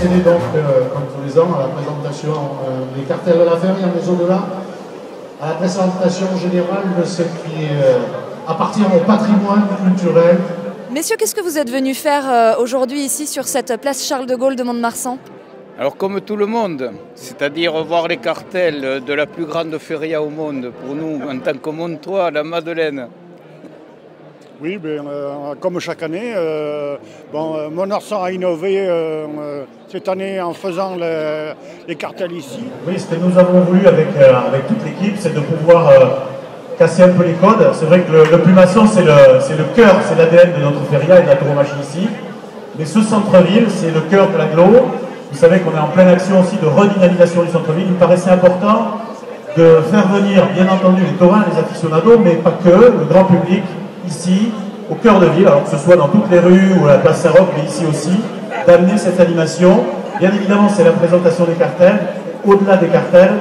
procéder donc, comme tous les ans, à la présentation des cartels de la feria, mais au-delà, à la présentation générale de ce qui appartient au patrimoine culturel. Messieurs, qu'est-ce que vous êtes venus faire aujourd'hui ici sur cette place Charles de Gaulle de Mont-de-Marsan? Alors comme tout le monde, c'est-à-dire voir les cartels de la plus grande feria au monde, pour nous en tant que Montois, la Madeleine. Oui, comme chaque année, Mont-de-Marsan a innové cette année en faisant les cartels ici. Oui, ce que nous avons voulu avec toute l'équipe, c'est de pouvoir casser un peu les codes. C'est vrai que le Plumasson, c'est le cœur, c'est l'ADN de notre feria et de la tauromachie ici. Mais ce centre-ville, c'est le cœur de l'agglo. Vous savez qu'on est en pleine action aussi de redynamisation du centre-ville. Il me paraissait important de faire venir, bien entendu, les taurins, les aficionados, mais pas que, le grand public, ici, au cœur de ville, alors que ce soit dans toutes les rues ou à la place Saint-Roch, mais ici aussi, d'amener cette animation. Bien évidemment, c'est la présentation des cartels. Au-delà des cartels,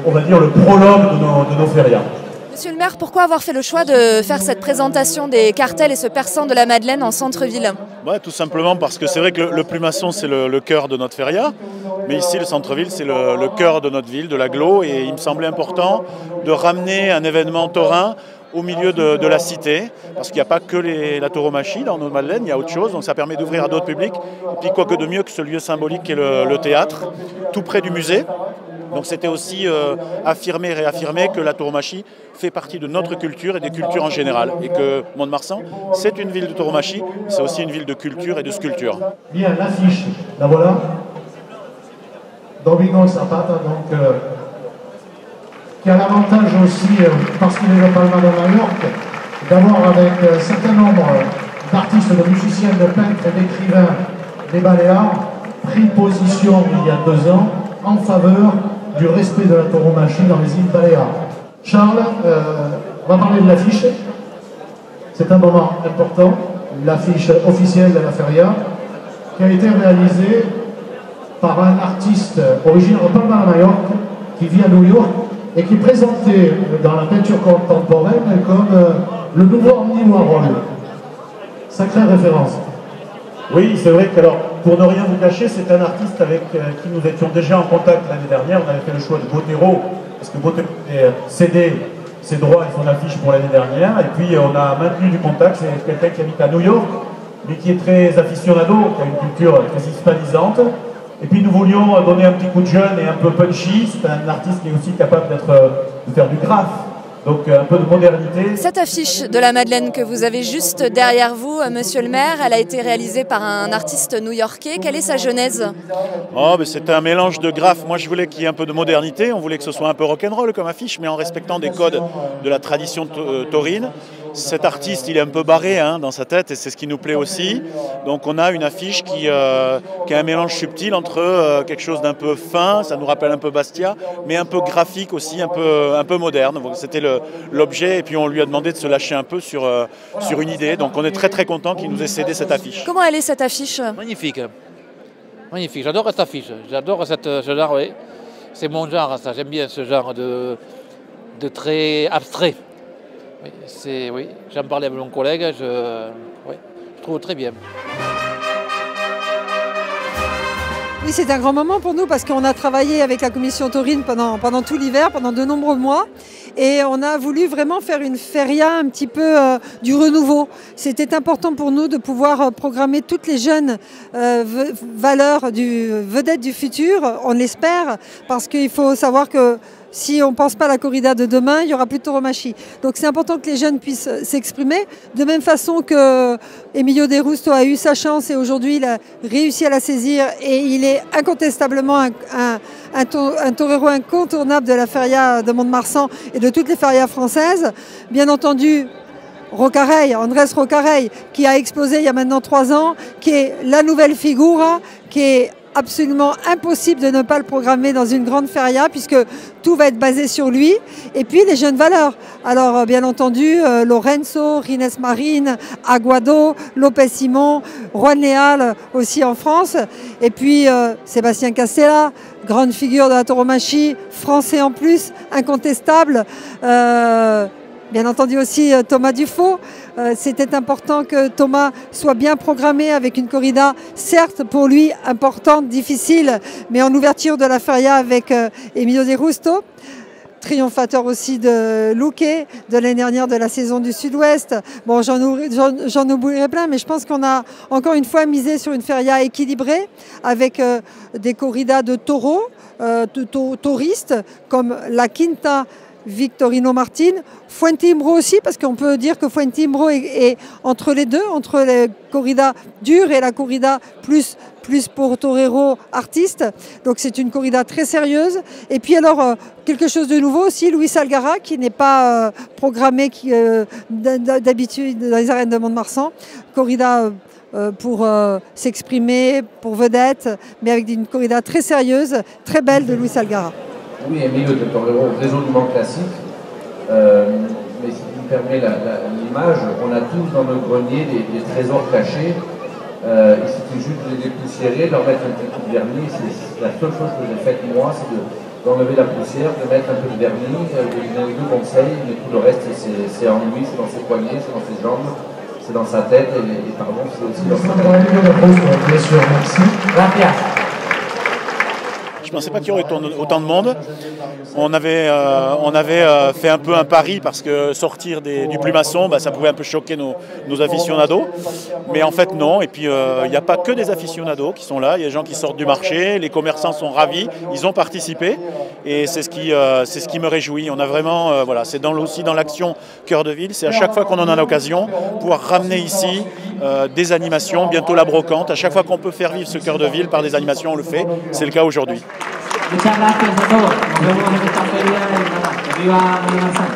on va dire le prologue de nos férias. Monsieur le maire, pourquoi avoir fait le choix de faire cette présentation des cartels et ce persan de la Madeleine en centre-ville? Tout simplement parce que c'est vrai que le Plumasson, c'est le cœur de notre feria, mais ici, le centre-ville, c'est le cœur de notre ville, de l'agglo, et il me semblait important de ramener un événement taurin au milieu de la cité, parce qu'il n'y a pas que la tauromachie dans nos Madeleines, il y a autre chose, donc ça permet d'ouvrir à d'autres publics. Et puis quoi que de mieux que ce lieu symbolique qu'est le théâtre, tout près du musée. Donc c'était aussi affirmer et réaffirmer que la tauromachie fait partie de notre culture et des cultures en général. Et que Mont-de-Marsan, c'est une ville de tauromachie, c'est aussi une ville de culture et de sculpture. Bien, l'affiche, la voilà. Domingo Zapata, donc, qui a l'avantage aussi, parce qu'il est de Palma de Majorque, d'avoir avec un certain nombre d'artistes, de musiciens, de peintres et d'écrivains des Baléares pris position il y a 2 ans en faveur du respect de la tauromachie dans les îles Baléares. Charles, on va parler de l'affiche. C'est un moment important, l'affiche officielle de la feria, qui a été réalisée par un artiste originaire de Palma de Majorque, qui vit à New York, et qui est présenté dans la peinture contemporaine comme le nouveau Andy Warhol. Sacrée référence. Oui, c'est vrai que, alors, pour ne rien vous cacher, c'est un artiste avec qui nous étions déjà en contact l'année dernière. On avait fait le choix de Botero, parce que Botero avait cédé ses droits et son affiche pour l'année dernière. Et puis, on a maintenu du contact. C'est quelqu'un qui habite à New York, mais qui est très aficionado, qui a une culture très hispanisante. Et puis, nous voulions donner un petit coup de jeune et un peu punchy. C'est un artiste qui est aussi capable de faire du graphe. Donc un peu de modernité. Cette affiche de la Madeleine que vous avez juste derrière vous, monsieur le maire, elle a été réalisée par un artiste new-yorkais. Quelle est sa genèse? C'était un mélange de graphes. Moi, je voulais qu'il y ait un peu de modernité. On voulait que ce soit un peu rock'n'roll comme affiche, mais en respectant des codes de la tradition taurine. Cet artiste, il est un peu barré dans sa tête et c'est ce qui nous plaît aussi. Donc on a une affiche qui a un mélange subtil entre quelque chose d'un peu fin, ça nous rappelle un peu Bastia, mais un peu graphique aussi, un peu moderne. C'était l'objet et puis on lui a demandé de se lâcher un peu sur une idée. Donc on est très très content qu'il nous ait cédé cette affiche. Comment elle est cette affiche? Magnifique, magnifique. J'adore cette affiche, j'adore ce genre, oui. C'est mon genre, ça. J'aime bien ce genre de très abstrait. Oui, j'en parlais avec mon collègue, je trouve très bien. Oui, c'est un grand moment pour nous parce qu'on a travaillé avec la commission taurine pendant tout l'hiver, pendant de nombreux mois. Et on a voulu vraiment faire une feria un petit peu du renouveau. C'était important pour nous de pouvoir programmer toutes les jeunes vedettes du futur, on l'espère, parce qu'il faut savoir que si on ne pense pas à la corrida de demain, il n'y aura plus de tauromachie. Donc c'est important que les jeunes puissent s'exprimer. De même façon que Emilio De Rusto a eu sa chance et aujourd'hui il a réussi à la saisir et il est incontestablement un torero incontournable de la feria de Mont-de-Marsan et de toutes les ferias françaises. Bien entendu, Rocareille, Andrés Rocareille, qui a explosé il y a maintenant 3 ans, qui est la nouvelle figura, qui est absolument impossible de ne pas le programmer dans une grande feria puisque tout va être basé sur lui. Et puis les jeunes valeurs. Alors bien entendu, Lorenzo, Rines Marine, Aguado, Lopez Simon, Juan Leal aussi en France. Et puis Sébastien Castella, grande figure de la tauromachie, français en plus, incontestable. bien entendu aussi Thomas Dufaux. C'était important que Thomas soit bien programmé avec une corrida, certes pour lui importante, difficile, mais en ouverture de la feria avec Emilio De Justo. Triomphateur aussi de Luque, de l'année dernière de la saison du Sud-Ouest. Bon, j'en oublierai plein, mais je pense qu'on a encore une fois misé sur une feria équilibrée avec des corridas de taureaux, touristes, comme la Quinta Victorino Martin, Fuentimbro aussi, parce qu'on peut dire que Fuentimbro est entre les deux, entre les corridas dures et la corrida plus pour torero artiste. Donc c'est une corrida très sérieuse. Et puis alors, quelque chose de nouveau aussi, Luis Algara, qui n'est pas programmé d'habitude dans les arènes de Mont-de-Marsan. Corrida pour s'exprimer, pour vedette, mais avec une corrida très sérieuse, très belle de Luis Algara. Oui, Emilio de Torero, résolument classique. Mais si tu me permets l'image, on a tous dans nos greniers des trésors cachés. Il suffit juste de les dépoussiérer, de leur mettre un petit coup de vernis. C'est la seule chose que j'ai faite moi, c'est d'enlever la poussière, de mettre un peu de vernis, de lui donner deux conseils, mais tout le reste c'est en lui, c'est dans ses poignets, c'est dans ses jambes, c'est dans sa tête et pardon, c'est aussi dans sa tête. Je ne pensais pas qu'il y aurait autant de monde. On avait fait un peu un pari parce que sortir du plumasson, ça pouvait un peu choquer nos aficionados. Mais en fait non, et puis il n'y a pas que des aficionados qui sont là, il y a des gens qui sortent du marché, les commerçants sont ravis, ils ont participé et c'est ce qui me réjouit. On a vraiment, voilà, c'est aussi dans l'action Cœur de Ville, c'est à chaque fois qu'on en a l'occasion, pouvoir ramener ici des animations, bientôt la brocante, à chaque fois qu'on peut faire vivre ce Cœur de Ville par des animations, on le fait, c'est le cas aujourd'hui. Muchas gracias a todos. Nos vemos en esta feria en Viva Mont-de-Marsan.